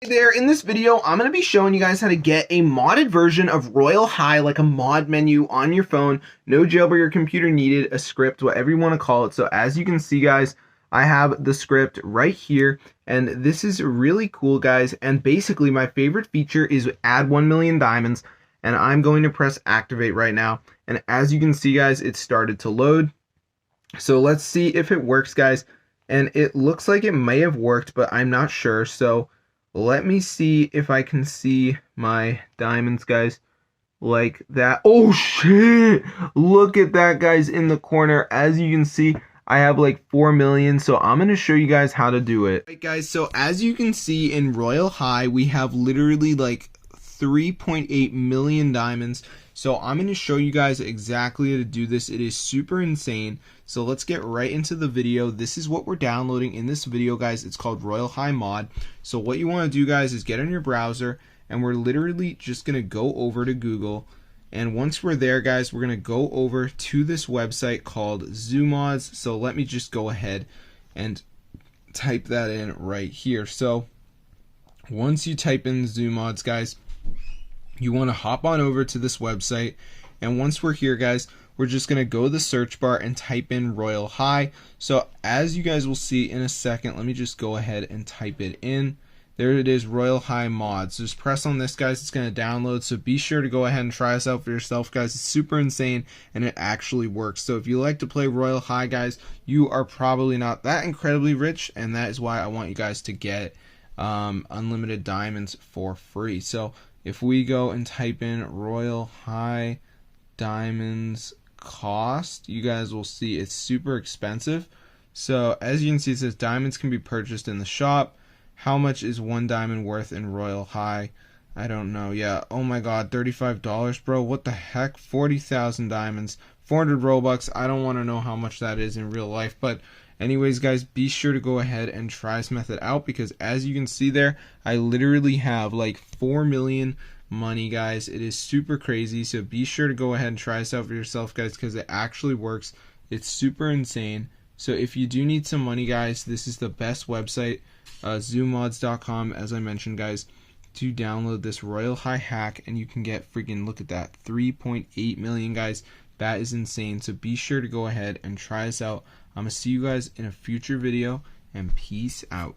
Hey there, in this video, I'm going to be showing you guys how to get a modded version of Royale High, like a mod menu on your phone. No jailbreak or computer needed, a script, whatever you want to call it. So as you can see, guys, I have the script right here, and this is really cool, guys. And basically, my favorite feature is add 1 million diamonds, and I'm going to press activate right now. And as you can see, guys, it started to load. So let's see if it works, guys. And it looks like it may have worked, but I'm not sure. So let me see if I can see my diamonds, guys, like that. Oh, shit. Look at that, guys, in the corner. As you can see, I have like 4 million. So I'm going to show you guys how to do it. Right, guys, so as you can see in Royale High, we have literally like 3.8 million diamonds. So I'm going to show you guys exactly how to do this. It is super insane. So let's get right into the video. This is what we're downloading in this video, guys. It's called Royale High Mod. So what you want to do, guys, is get on your browser, and we're literally just going to go over to Google. And once we're there, guys, we're going to go over to this website called ZooMods. So let me just go ahead and type that in right here. So once you type in ZooMods, guys, you want to hop on over to this website, and once we're here, guys, we're just going to go to the search bar and type in Royale High. So as you guys will see in a second, let me just go ahead and type it in. There it is, Royale High Mods. Just press on this, guys. It's going to download, so be sure to go ahead and try this out for yourself, guys. It's super insane, and it actually works. So if you like to play Royale High, guys, you are probably not that incredibly rich, and that is why I want you guys to get unlimited diamonds for free. So if we go and type in Royale High diamonds cost, you guys will see it's super expensive. So as you can see, it says diamonds can be purchased in the shop. How much is 1 diamond worth in Royale High? I don't know. Yeah, oh my god, $35, bro. What the heck? 40,000 diamonds, 400 Robux. I don't want to know how much that is in real life, but anyways, guys, be sure to go ahead and try this method out, because as you can see there, I literally have like 4 million money, guys. It is super crazy. So be sure to go ahead and try this out for yourself, guys, because it actually works. It's super insane. So if you do need some money, guys, this is the best website, zoomods.com, as I mentioned, guys, to download this Royale High hack, and you can get freaking, look at that, 3.8 million, guys. That is insane. So be sure to go ahead and try this out. I'm going to see you guys in a future video, and peace out.